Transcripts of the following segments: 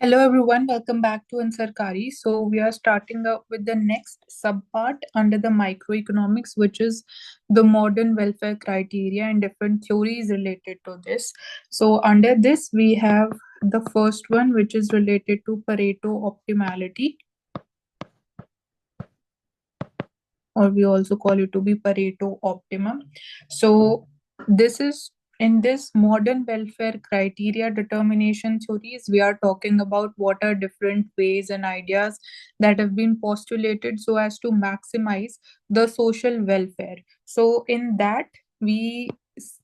Hello everyone, welcome back to Ansarkari. So we are starting up with the next subpart under the microeconomics, which is the modern welfare criteria and different theories related to this. So under this, we have the first one, which is related to Pareto optimality, or we also call it to be Pareto optimum. So this is in this modern welfare criteria determination theories, we are talking about what are different ways and ideas that have been postulated so as to maximize the social welfare. So in that we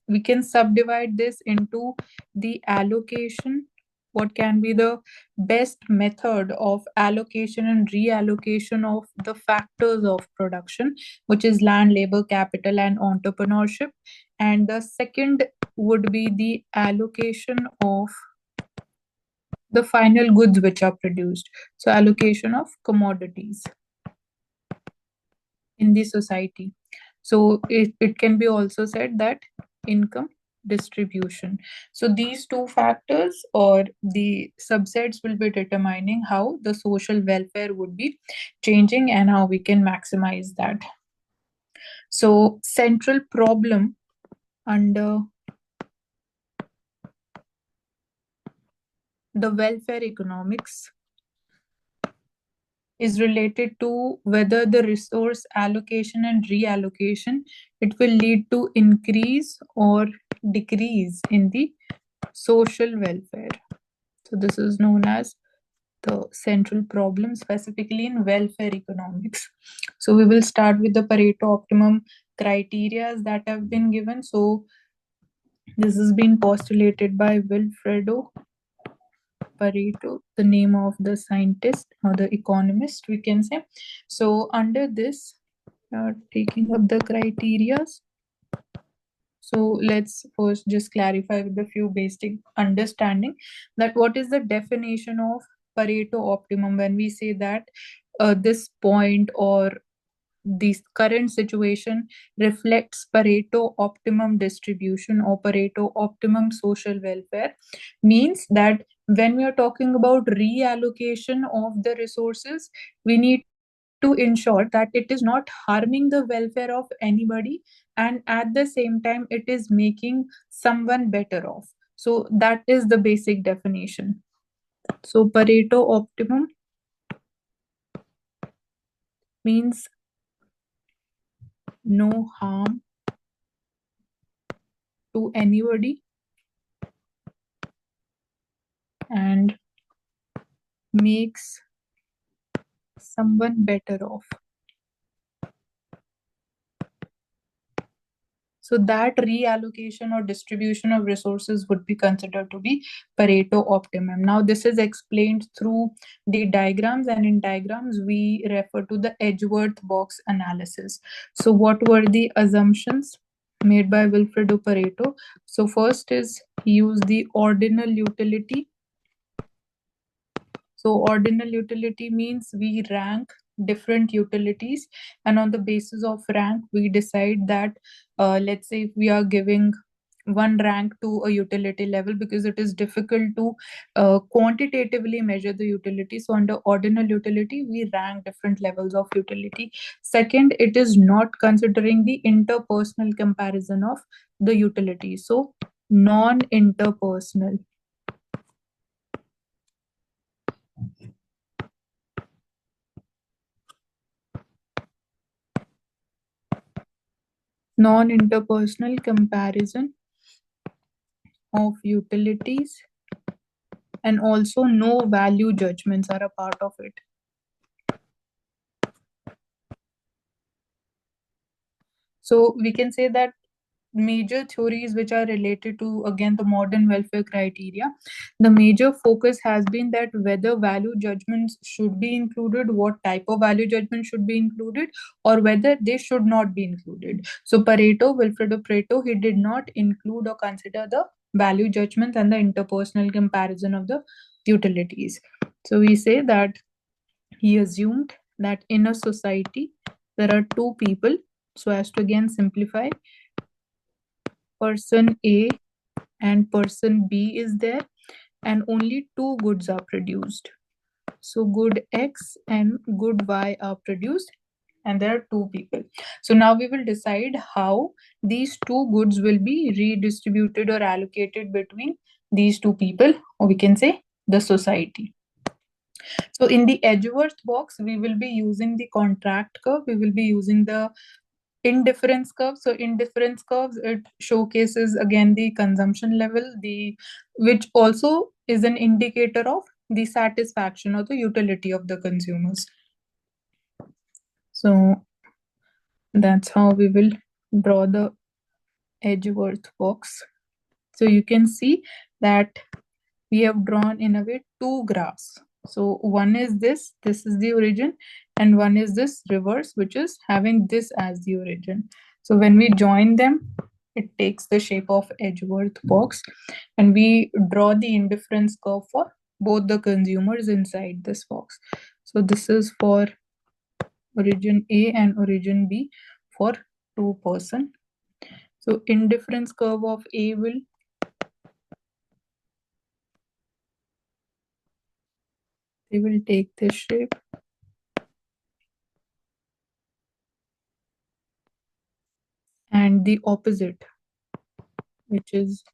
we can subdivide this into the allocation, what can be the best method of allocation and reallocation of the factors of production, which is land, labor, capital, and entrepreneurship. And the second would be the allocation of the final goods which are produced. So, allocation of commodities in the society. So, it can be also said that income distribution. So these two factors or the subsets will be determining how the social welfare would be changing and how we can maximize that. So central problem under the welfare economics is related to whether the resource allocation and reallocation, it will lead to increase or decrease in the social welfare. So this is known as the central problem, specifically in welfare economics. So we will start with the Pareto optimum criteria that have been given. So this has been postulated by Wilfredo Pareto, the name of the scientist or the economist, we can say. So under this, taking up the criterias. So let's first just clarify with a few basic understanding that what is the definition of Pareto optimum when we say that this point or this current situation reflects Pareto optimum distribution or Pareto optimum social welfare, means that when we are talking about reallocation of the resources, we need to ensure that it is not harming the welfare of anybody, and at the same time it is making someone better off. So that is the basic definition. So Pareto optimum means no harm to anybody and makes someone better off. So that reallocation or distribution of resources would be considered to be Pareto optimum. Now this is explained through the diagrams, and in diagrams we refer to the Edgeworth box analysis. So what were the assumptions made by Wilfredo Pareto? So first is he used the ordinal utility. So ordinal utility means we rank different utilities, and on the basis of rank we decide that let's say if we are giving one rank to a utility level, because it is difficult to quantitatively measure the utility, so under ordinal utility we rank different levels of utility. Second, it is not considering the interpersonal comparison of the utility, so non-interpersonal. Non-interpersonal comparison of utilities, and also no value judgments are a part of it. So we can say that major theories which are related to again the modern welfare criteria, the major focus has been that whether value judgments should be included, what type of value judgment should be included, or whether they should not be included. So Wilfredo Pareto, he did not include or consider the value judgments and the interpersonal comparison of the utilities. So we say that he assumed that in a society there are two people. So as to again simplify, person A and person B is there, and only two goods are produced. So good X and good Y are produced, and there are two people. So now we will decide how these two goods will be redistributed or allocated between these two people, or we can say the society. So in the Edgeworth box, we will be using the contract curve. We will be using the indifference curve. So indifference curves, it showcases again the consumption level, the which also is an indicator of the satisfaction or the utility of the consumers. So that's how we will draw the Edgeworth box. So you can see that we have drawn in a way two graphs. So one is this is the origin, and one is this reverse, which is having this as the origin. So when we join them, it takes the shape of Edgeworth box, and we draw the indifference curve for both the consumers inside this box. So this is for origin A and origin B for two-person. So indifference curve of A will take this shape, and the opposite, which is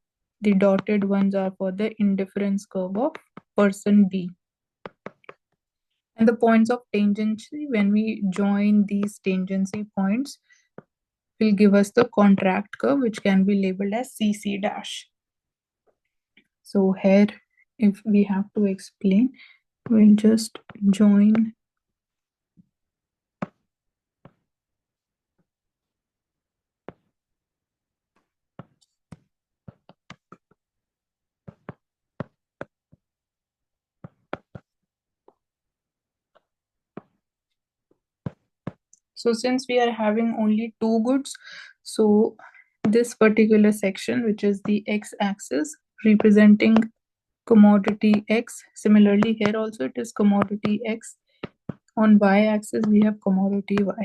the dotted ones, are for the indifference curve of person B. And the points of tangency, when we join these tangency points, will give us the contract curve, which can be labeled as CC dash. So here, if we have to explain, we'll just join So since we are having only two goods, so this particular section, which is the x-axis representing commodity X, similarly here also it is commodity X. On y-axis we have commodity Y.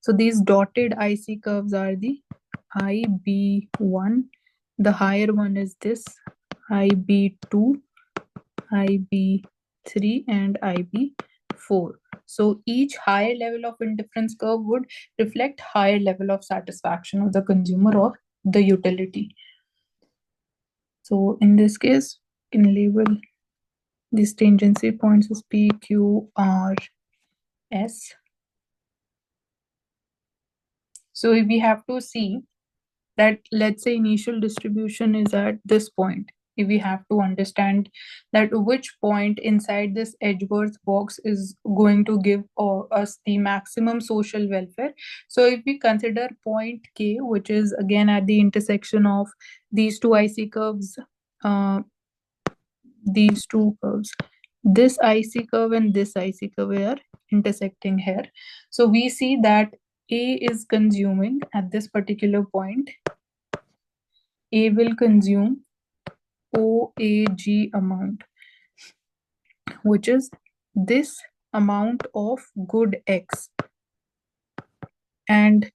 So these dotted IC curves are the IB1. The higher one is this IB2, IB3, and IB4. So each higher level of indifference curve would reflect higher level of satisfaction of the consumer or the utility. So in this case, you can label these tangency points as P, Q, R, S. So if we have to see that, let's say initial distribution is at this point, if we have to understand that which point inside this Edgeworth box is going to give us the maximum social welfare. So if we consider point K, which is again at the intersection of these two IC curves, these two curves, this IC curve and this IC curve are intersecting here. So we see that A is consuming at this particular point. A will consume OAG amount, which is this amount of good X, and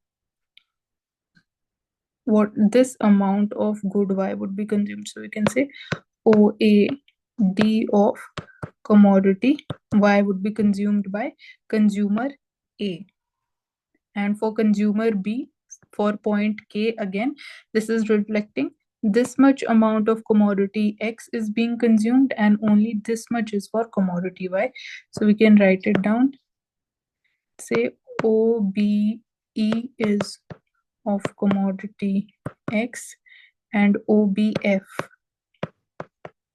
what this amount of good Y would be consumed. So we can say OAD of commodity Y would be consumed by consumer A. And for consumer B, for point K, again, this is reflecting this much amount of commodity X is being consumed, and only this much is for commodity Y. So we can write it down. Say OBE is of commodity X and OBF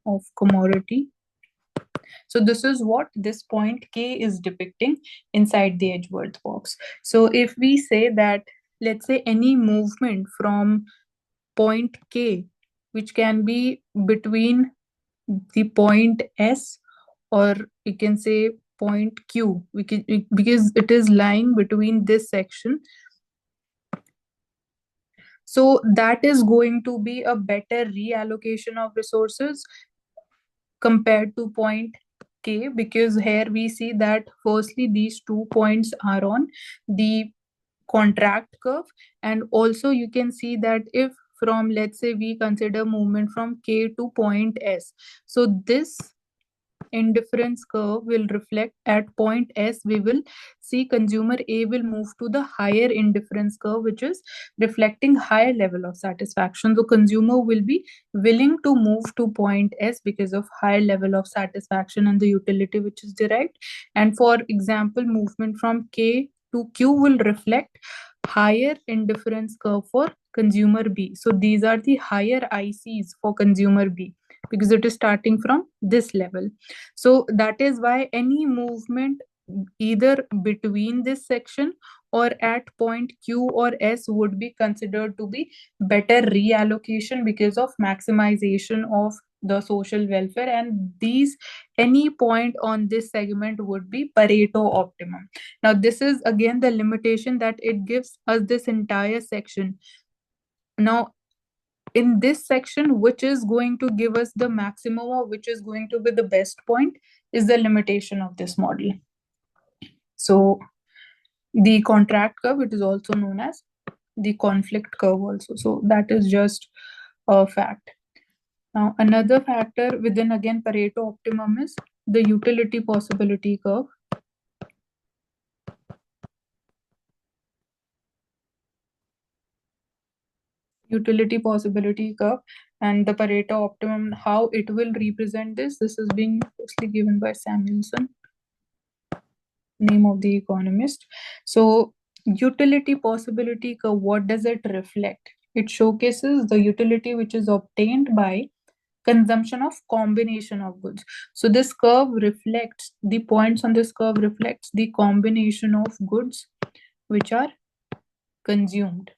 of commodity. So this is what this point K is depicting inside the Edgeworth box. So if we say that, let's say any movement from point K, which can be between the point S, or we can say point Q, because it is lying between this section. So that is going to be a better reallocation of resources compared to point K, because here we see that firstly these 2 points are on the contract curve. And also you can see that if from, let's say, we consider movement from K to point S, so this indifference curve will reflect at point S. We will see consumer A will move to the higher indifference curve, which is reflecting higher level of satisfaction. So consumer will be willing to move to point S because of higher level of satisfaction and the utility which is derived. And for example, movement from K to Q will reflect higher indifference curve for consumer B. So these are the higher ICs for consumer B because it is starting from this level. So that is why any movement either between this section or at point Q or S would be considered to be better reallocation because of maximization of the social welfare, and these any point on this segment would be Pareto optimum. Now this is again the limitation that it gives us this entire section. Now in this section, which is going to give us the maximum or which is going to be the best point is the limitation of this model. So the contract curve, it is also known as the conflict curve also. So that is just a fact. Now another factor within again Pareto optimum is the utility possibility curve. Utility possibility curve and the Pareto optimum, how it will represent this. This is being mostly given by Samuelson, name of the economist. So utility possibility curve, what does it reflect? It showcases the utility which is obtained by consumption of combination of goods. So this curve reflects, the points on this curve reflects the combination of goods which are consumed.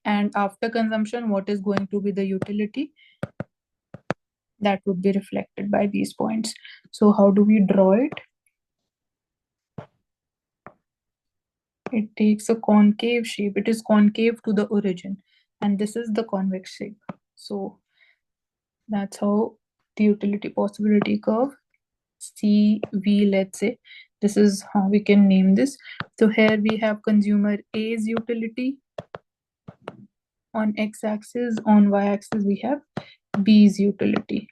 And after consumption, what is going to be the utility? That would be reflected by these points. So how do we draw it? It takes a concave shape. It is concave to the origin. And this is the convex shape. So that's how the utility possibility curve, CV, let's say, this is how we can name this. So here we have consumer A's utility on x-axis, on y-axis we have B's utility.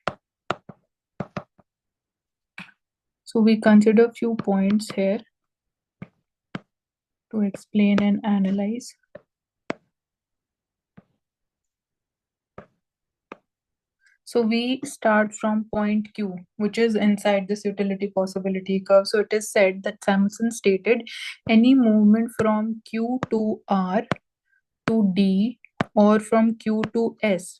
So we consider few points here to explain and analyze. So we start from point Q, which is inside this utility possibility curve. So it is said that Samuelson stated any movement from Q to R to D or from Q to S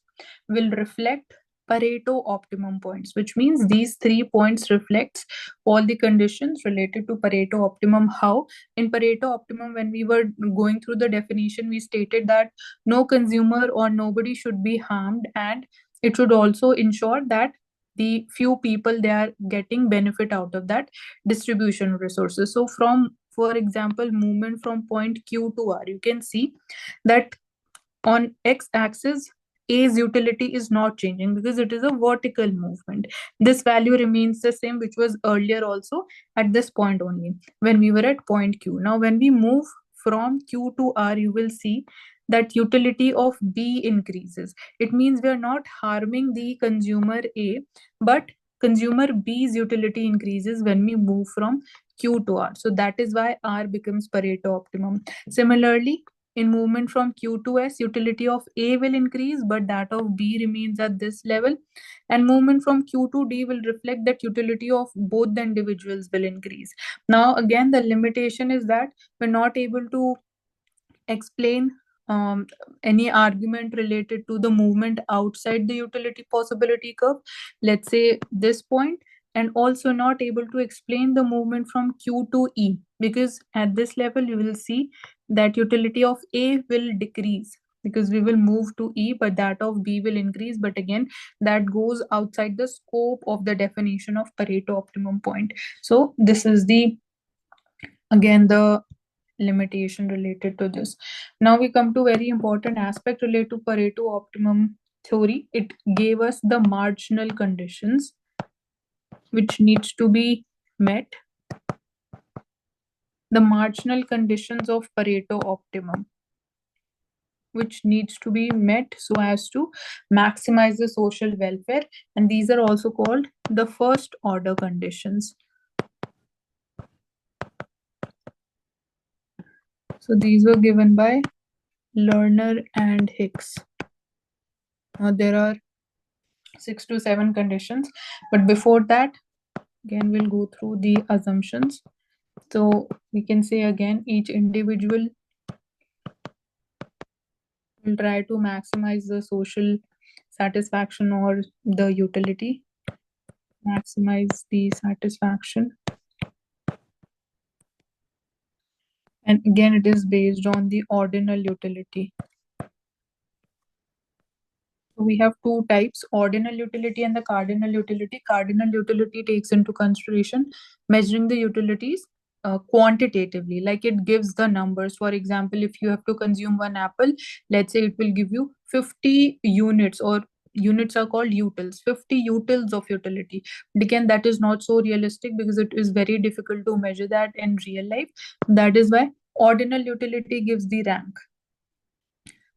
will reflect Pareto optimum points, which means these 3 points reflects all the conditions related to Pareto optimum. How? In Pareto optimum, when we were going through the definition, we stated that no consumer or nobody should be harmed, and it should also ensure that the few people, they are getting benefit out of that distribution of resources. So from, for example, movement from point Q to R, you can see that on x-axis A's utility is not changing because it is a vertical movement. This value remains the same, which was earlier also at this point only when we were at point Q. Now when we move from Q to R, you will see that utility of B increases. It means we are not harming the consumer A, but consumer B's utility increases when we move from Q to R. So that is why R becomes Pareto optimum. Similarly, in movement from Q to S, utility of A will increase, but that of B remains at this level. And movement from Q to D will reflect that utility of both the individuals will increase. Now, again, the limitation is that we're not able to explain any argument related to the movement outside the utility possibility curve, let's say this point, and also not able to explain the movement from Q to E, because at this level you will see that utility of A will decrease because we will move to E, but that of B will increase. But again, that goes outside the scope of the definition of Pareto optimum point. So this is the, again, the limitation related to this. Now we come to very important aspect related to Pareto optimum theory. It gave us the marginal conditions which needs to be met the marginal conditions of Pareto optimum, which needs to be met so as to maximize the social welfare, and these are also called the first order conditions. So these were given by Lerner and Hicks. Now there are 6 to 7 conditions, but before that, again we'll go through the assumptions. So we can say again, each individual will try to maximize the social satisfaction or the utility, maximize the satisfaction, and again it is based on the ordinal utility. So we have two types, ordinal utility and the cardinal utility. Cardinal utility takes into consideration measuring the utilities quantitatively, like it gives the numbers. For example, if you have to consume one apple, let's say it will give you 50 units, or units are called utils, 50 utils of utility. But again, that is not so realistic because it is very difficult to measure that in real life. That is why ordinal utility gives the rank.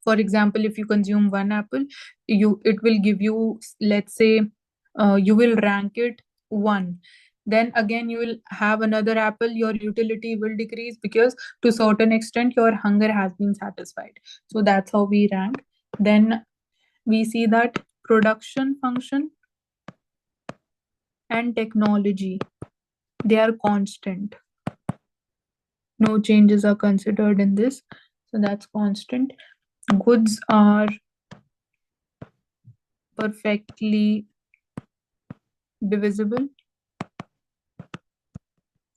For example, if you consume one apple, it will give you, let's say, you will rank it 1. Then again you will have another apple, your utility will decrease because to certain extent your hunger has been satisfied. So that's how we rank. Then we see that production function and technology, they are constant, no changes are considered in this, so that's constant. Goods are perfectly divisible.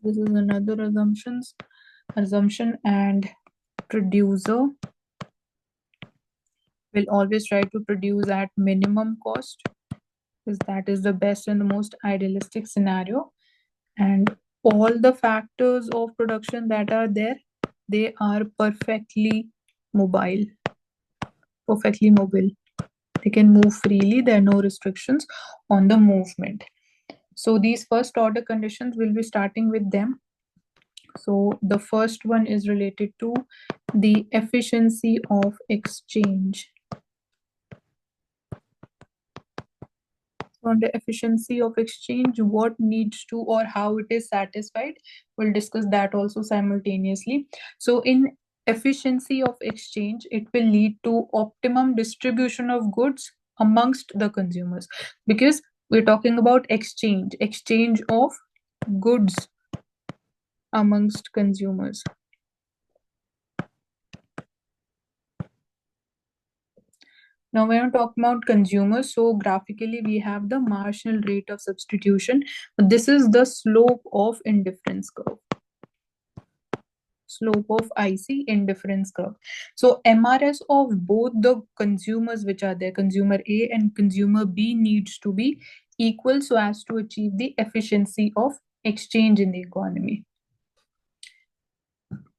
This is another assumption, and producer will always try to produce at minimum cost because that is the best and the most idealistic scenario. And all the factors of production that are there, they are perfectly mobile. They can move freely, there are no restrictions on the movement. So these first order conditions, will be starting with them. So the first one is related to the efficiency of exchange. On the efficiency of exchange, what needs to or how it is satisfied, we'll discuss that also simultaneously. So in efficiency of exchange, it will lead to optimum distribution of goods amongst the consumers, because we're talking about exchange of goods amongst consumers. Now, when we talk about consumers, so graphically we have the marginal rate of substitution. This is the slope of indifference curve. Slope of IC indifference curve. So MRS of both the consumers which are there, consumer A and consumer B, needs to be equal so as to achieve the efficiency of exchange in the economy.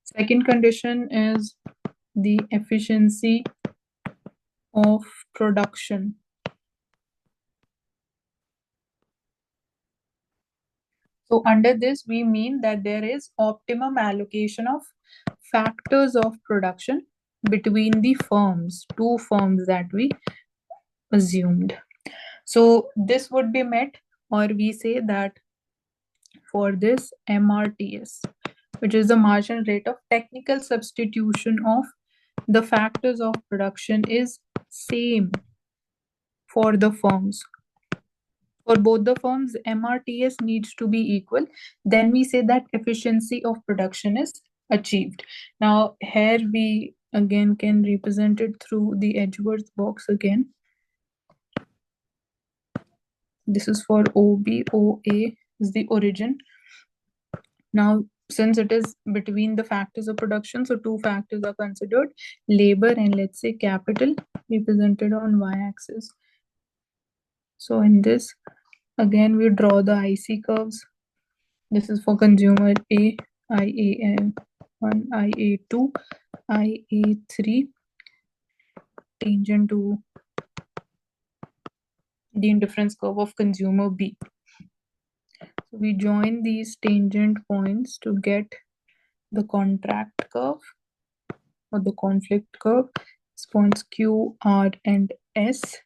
Second condition is the efficiency of production. So under this, we mean that there is optimum allocation of factors of production between the firms, two firms that we assumed. So this would be met, or we say that for this MRTS, which is the marginal rate of technical substitution of the factors of production, is same for the firms. For both the firms, MRTS needs to be equal. Then we say that efficiency of production is achieved. Now here we again can represent it through the Edgeworth box again. This is for OB, OA is the origin. Now, since it is between the factors of production, so two factors are considered, labor and let's say capital, represented on y-axis. So in this, again, we draw the IC curves. This is for consumer A, IA1, IA2, IA3, tangent to the indifference curve of consumer B. So we join these tangent points to get the contract curve or the conflict curve is points Q, R, and S.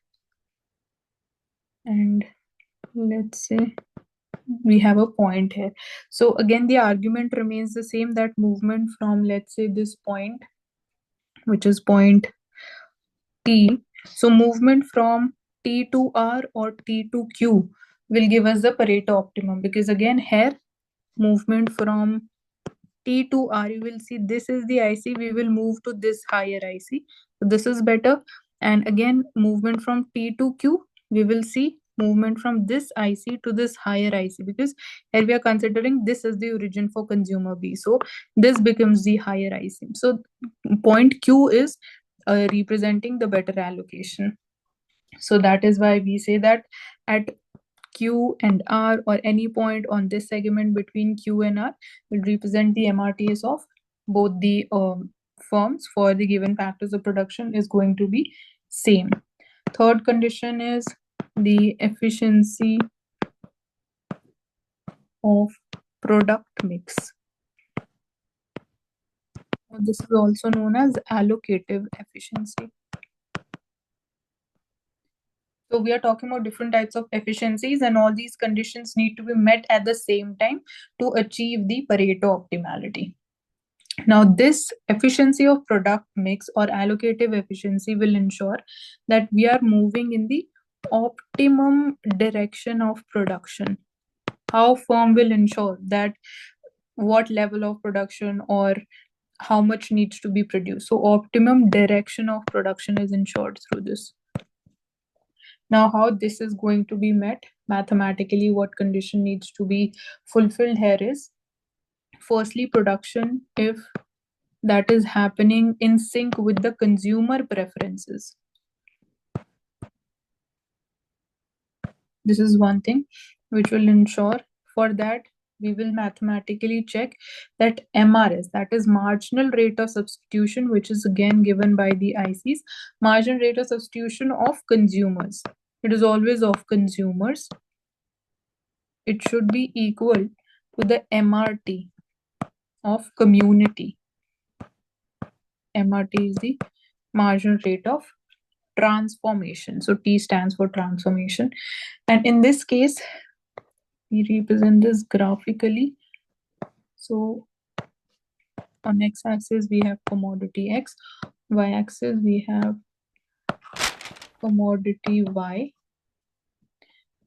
And let's say we have a point here. So again, the argument remains the same, that movement from, let's say, this point, which is point T. So movement from T to R or T to Q will give us the Pareto optimum, because again here movement from T to R, you will see this is the IC, we will move to this higher IC. So this is better. And again, movement from T to Q, we will see movement from this IC to this higher IC, because here we are considering this is the origin for consumer B. So this becomes the higher IC. So point Q is representing the better allocation. So that is why we say that at Q and R, or any point on this segment between Q and R, will represent the MRTs of both the firms for the given factors of production is going to be same. Third condition is the efficiency of product mix. This is also known as allocative efficiency. So we are talking about different types of efficiencies, and all these conditions need to be met at the same time to achieve the Pareto optimality. Now, this efficiency of product mix or allocative efficiency will ensure that we are moving in the optimum direction of production. How firm will ensure that what level of production or how much needs to be produced. So optimum direction of production is ensured through this. Now, how this is going to be met mathematically, what condition needs to be fulfilled here is, firstly, production, if that is happening in sync with the consumer preferences. This is one thing which will ensure. For that, we will mathematically check that MRS, that is marginal rate of substitution, which is again given by the ICs, marginal rate of substitution of consumers. It is always of consumers. It should be equal to the MRT of community. MRT is the marginal rate of transformation. So T stands for transformation. And in this case, we represent this graphically. So on x-axis, we have commodity X. Y-axis, we have commodity Y.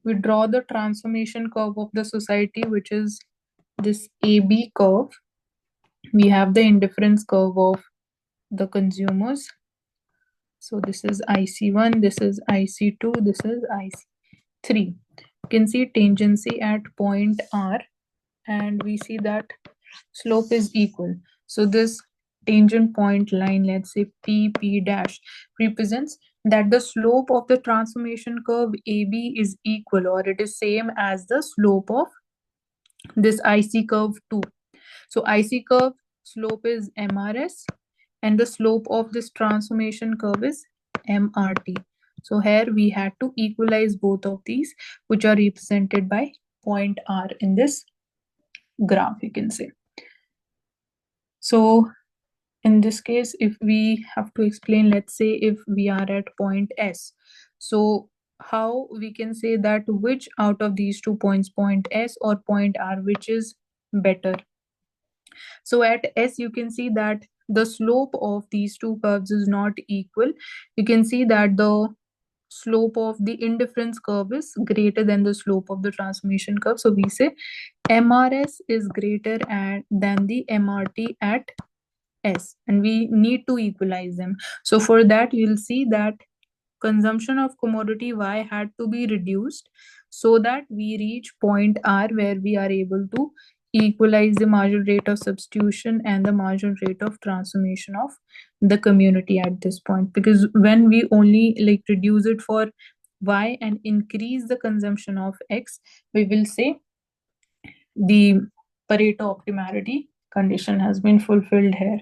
We draw the transformation curve of the society, which is this AB curve. We have the indifference curve of the consumers. So this is IC1, this is IC2, this is IC3. You can see tangency at point R, and we see that slope is equal. So this tangent point line, let's say P dash, represents that the slope of the transformation curve AB is equal, or it is same as the slope of this IC curve 2. So IC curve slope is MRS, and the slope of this transformation curve is MRT. So here we had to equalize both of these, which are represented by point R in this graph, you can say. So in this case, if we have to explain, let's say if we are at point S, so how we can say that which out of these 2 points, point S or point R, which is better? So at S, you can see that the slope of these two curves is not equal. You can see that the slope of the indifference curve is greater than the slope of the transformation curve. So we say MRS is greater than the MRT at S, and we need to equalize them. So for that, you'll see that consumption of commodity Y had to be reduced so that we reach point R, where we are able to equalize the marginal rate of substitution and the marginal rate of transformation of the community at this point. Because when we only like reduce it for Y and increase the consumption of X, we will say the Pareto optimality condition has been fulfilled here.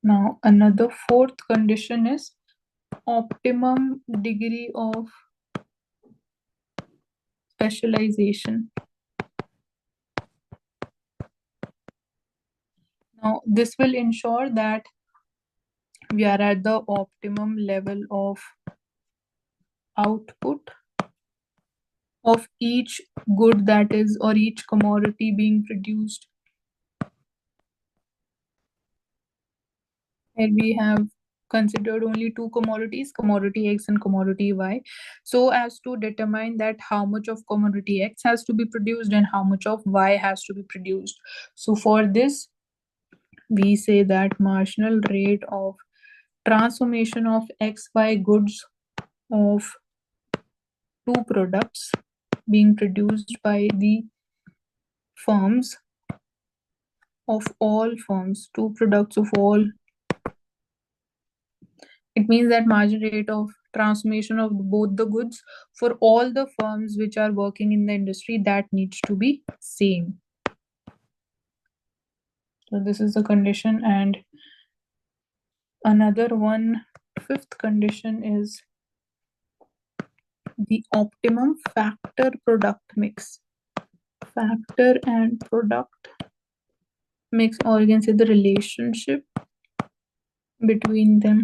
Now, another fourth condition is optimum degree of specialization. Now, this will ensure that we are at the optimum level of output of each good that is, or each commodity being produced. Here we have considered only two commodities, commodity X and commodity Y, so as to determine that how much of commodity X has to be produced and how much of Y has to be produced. So for this, we say that marginal rate of transformation of XY goods of two products being produced by the firms of all firms, two products of all. It means that margin rate of transformation of both the goods for all the firms which are working in the industry, that needs to be same. So this is the condition. And another one, fifth condition, is the optimum factor product mix. Factor and product mix, or you can say the relationship between them,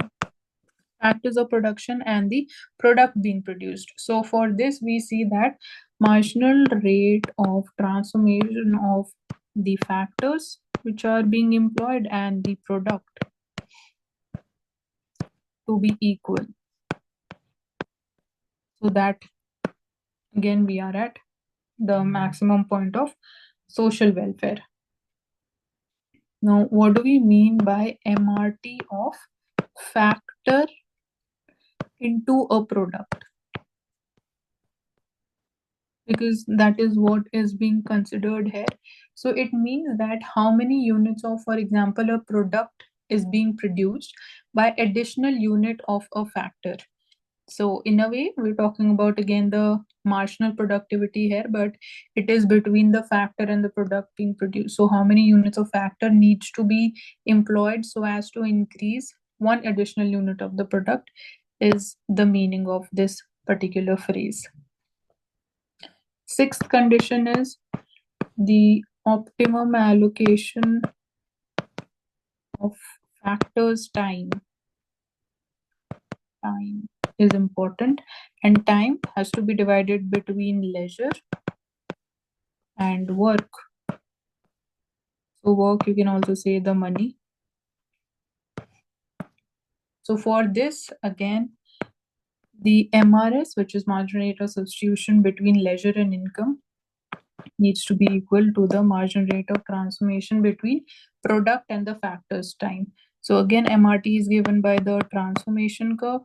factors of production and the product being produced. So for this, we see that marginal rate of transformation of the factors which are being employed and the product to be equal. So that again, we are at the maximum point of social welfare. Now, what do we mean by MRT of factor into a product? Because that is what is being considered here. So it means that how many units of, for example, a product is being produced by additional unit of a factor. So in a way, we're talking about again the marginal productivity here, but it is between the factor and the product being produced. So how many units of factor needs to be employed so as to increase one additional unit of the product is the meaning of this particular phrase. Sixth condition is the optimum allocation of factors time. Time is important, and time has to be divided between leisure and work. So work, you can also say the money. So for this, again, the MRS, which is margin rate of substitution between leisure and income, needs to be equal to the margin rate of transformation between product and the factors time. So again, MRT is given by the transformation curve,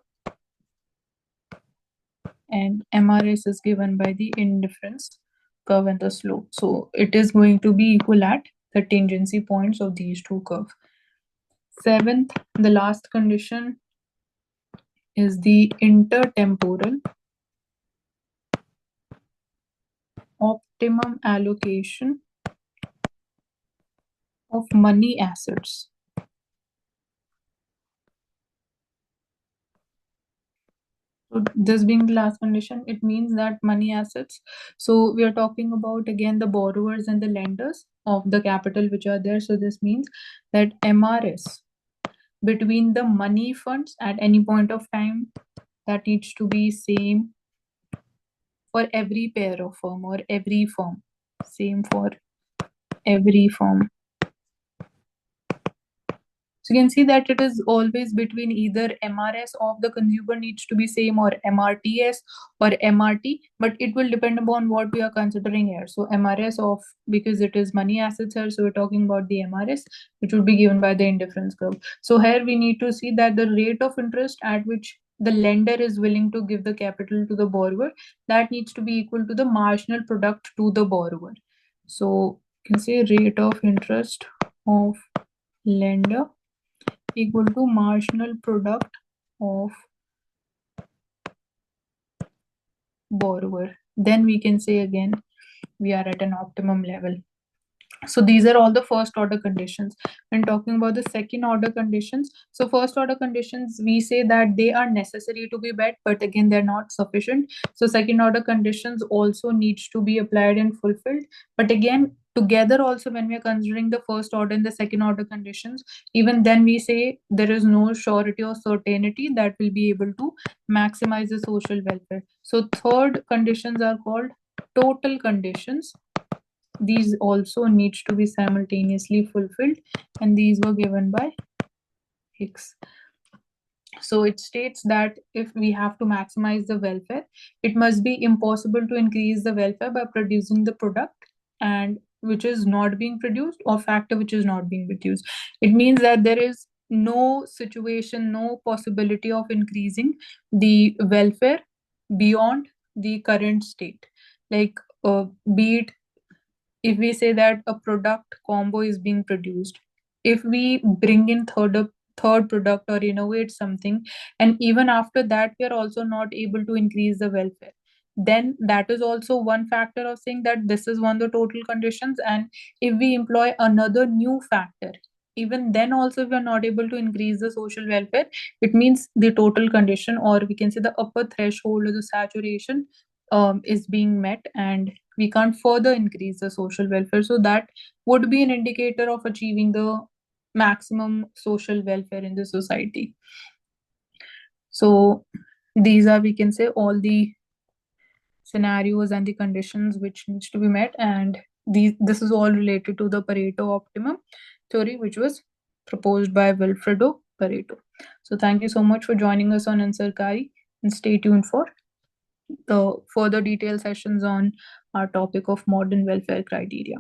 and MRS is given by the indifference curve and the slope. So it is going to be equal at the tangency points of these two curves. Seventh, the last condition is the intertemporal optimum allocation of money assets. So this being the last condition, it means that money assets. So we are talking about again the borrowers and the lenders of the capital which are there. So this means that MRS between the money funds at any point of time, that needs to be same for every pair of firm or every firm. Same for every firm. So you can see that it is always between either MRS of the consumer needs to be same, or MRTS or MRT, but it will depend upon what we are considering here. So MRS of, because it is money assets here, so we're talking about the MRS, which would be given by the indifference curve. So here we need to see that the rate of interest at which the lender is willing to give the capital to the borrower, that needs to be equal to the marginal product to the borrower. So you can say rate of interest of lender equal to marginal product of borrower. Then we can say again we are at an optimum level. So these are all the first order conditions. When talking about the second order conditions, so first order conditions, we say that they are necessary to be met, but again they're not sufficient. So second order conditions also needs to be applied and fulfilled, but again together also, when we are considering the first order and the second order conditions, even then we say there is no surety or certainty that will be able to maximize the social welfare. So third conditions are called total conditions. These also needs to be simultaneously fulfilled, and these were given by Hicks. So it states that if we have to maximize the welfare, it must be impossible to increase the welfare by producing the product and which is not being produced, or factor which is not being produced. It means that there is no situation, no possibility of increasing the welfare beyond the current state. Like, be it, if we say that a product combo is being produced, if we bring in third product or innovate something, and even after that we are also not able to increase the welfare, then that is also one factor of saying that this is one of the total conditions. And if we employ another new factor, even then also if we are not able to increase the social welfare, it means the total condition, or we can say the upper threshold or the saturation, is being met, and we can't further increase the social welfare. So that would be an indicator of achieving the maximum social welfare in the society. So these are, we can say, all the scenarios and the conditions which needs to be met, and this is all related to the Pareto optimum theory, which was proposed by Wilfredo Pareto. So thank you so much for joining us on Ansarkari, and stay tuned for the further detailed sessions on our topic of modern welfare criteria.